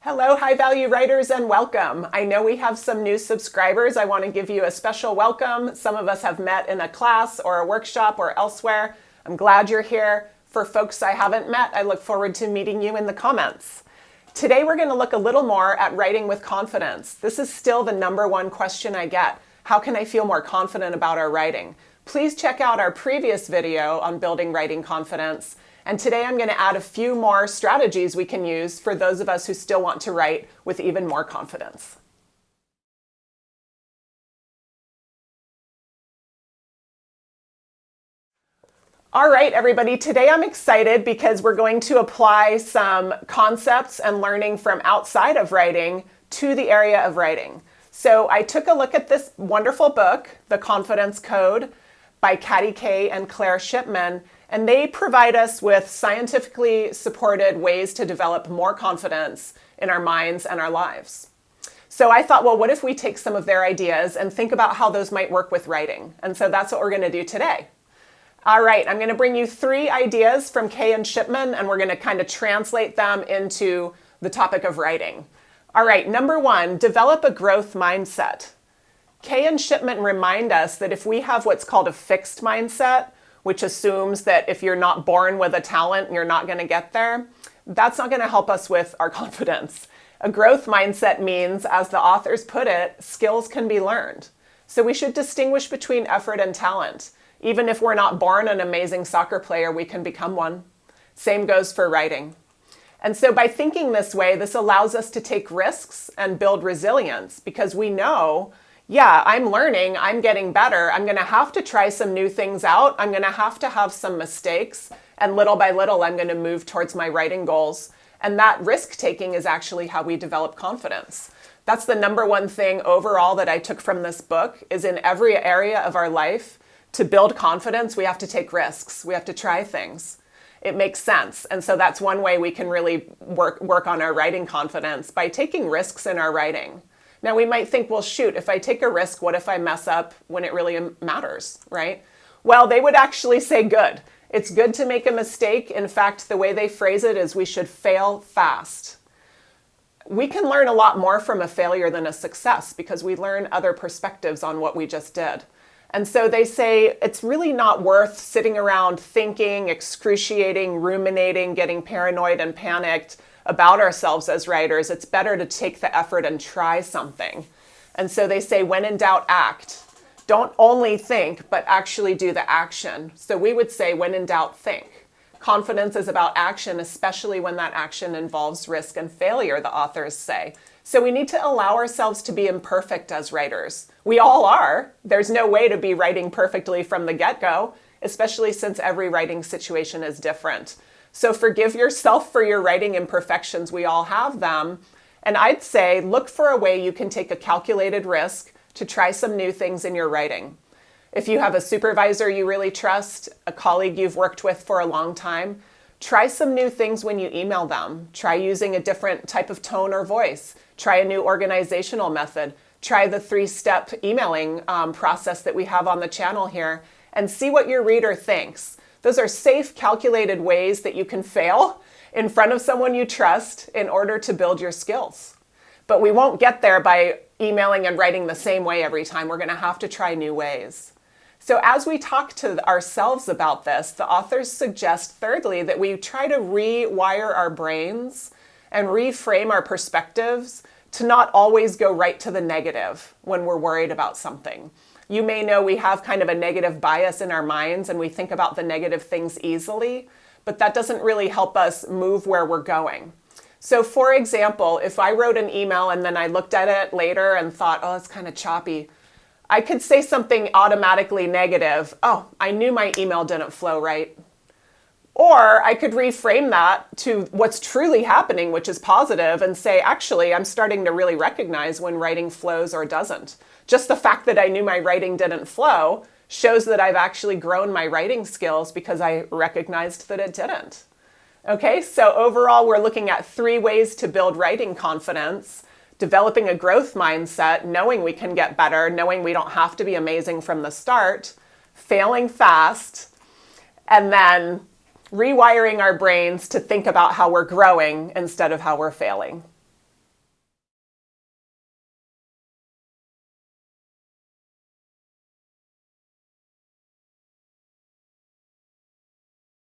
Hello, high value writers, and welcome. I know we have some new subscribers. I want to give you a special welcome. Some of us have met in a class or a workshop or elsewhere. I'm glad you're here. For folks I haven't met, I look forward to meeting you in the comments. Today we're going to look a little more at writing with confidence. This is still the #1 question I get. How can I feel more confident about our writing? Please check out our previous video on building writing confidence. And today I'm going to add a few more strategies we can use for those of us who still want to write with even more confidence. All right, everybody, today I'm excited because we're going to apply some concepts and learning from outside of writing to the area of writing. So I took a look at this wonderful book, The Confidence Code, by Katty and Claire Shipman, and they provide us with scientifically supported ways to develop more confidence in our minds and our lives. So I thought, well, what if we take some of their ideas and think about how those might work with writing? And so that's what we're going to do today. All right, I'm going to bring you 3 ideas from Kay and Shipman, and we're going to kind of translate them into the topic of writing. All right, #1, develop a growth mindset. Kay and Shipman remind us that if we have what's called a fixed mindset, which assumes that if you're not born with a talent, you're not going to get there, that's not going to help us with our confidence. A growth mindset means, as the authors put it, skills can be learned. So we should distinguish between effort and talent. Even if we're not born an amazing soccer player, we can become one. Same goes for writing. And so by thinking this way, this allows us to take risks and build resilience because we know, yeah, I'm learning, I'm getting better, I'm going to have to try some new things out, I'm going to have some mistakes, and little by little I'm going to move towards my writing goals. And that risk-taking is actually how we develop confidence. That's the #1 thing overall that I took from this book, is in every area of our life, to build confidence, we have to take risks, we have to try things. It makes sense. And so that's one way we can really work on our writing confidence, by taking risks in our writing. Now we might think, well, shoot, if I take a risk, what if I mess up when it really matters, right? Well, they would actually say good. It's good to make a mistake. In fact, the way they phrase it is we should fail fast. We can learn a lot more from a failure than a success because we learn other perspectives on what we just did. And so they say it's really not worth sitting around thinking, excruciating, ruminating, getting paranoid and panicked about ourselves as writers. It's better to take the effort and try something. And so they say, when in doubt, act. Don't only think, but actually do the action. So we would say, when in doubt, think. Confidence is about action, especially when that action involves risk and failure, the authors say. So we need to allow ourselves to be imperfect as writers. We all are. There's no way to be writing perfectly from the get-go, especially since every writing situation is different. So forgive yourself for your writing imperfections. We all have them. And I'd say look for a way you can take a calculated risk to try some new things in your writing. If you have a supervisor you really trust, a colleague you've worked with for a long time, try some new things when you email them. Try using a different type of tone or voice. Try a new organizational method. Try the 3-step emailing process that we have on the channel here and see what your reader thinks. Those are safe, calculated ways that you can fail in front of someone you trust in order to build your skills. But we won't get there by emailing and writing the same way every time. We're going to have to try new ways. So as we talk to ourselves about this, the authors suggest, thirdly, that we try to rewire our brains and reframe our perspectives to not always go right to the negative when we're worried about something. You may know we have kind of a negative bias in our minds and we think about the negative things easily, but that doesn't really help us move where we're going. So for example, if I wrote an email and then I looked at it later and thought, oh, it's kind of choppy, I could say something automatically negative. Oh, I knew my email didn't flow right. Or I could reframe that to what's truly happening, which is positive, and say, actually, I'm starting to really recognize when writing flows or doesn't. Just the fact that I knew my writing didn't flow shows that I've actually grown my writing skills because I recognized that it didn't. Okay, so overall, we're looking at 3 ways to build writing confidence: developing a growth mindset, knowing we can get better, knowing we don't have to be amazing from the start, failing fast, and then rewiring our brains to think about how we're growing instead of how we're failing.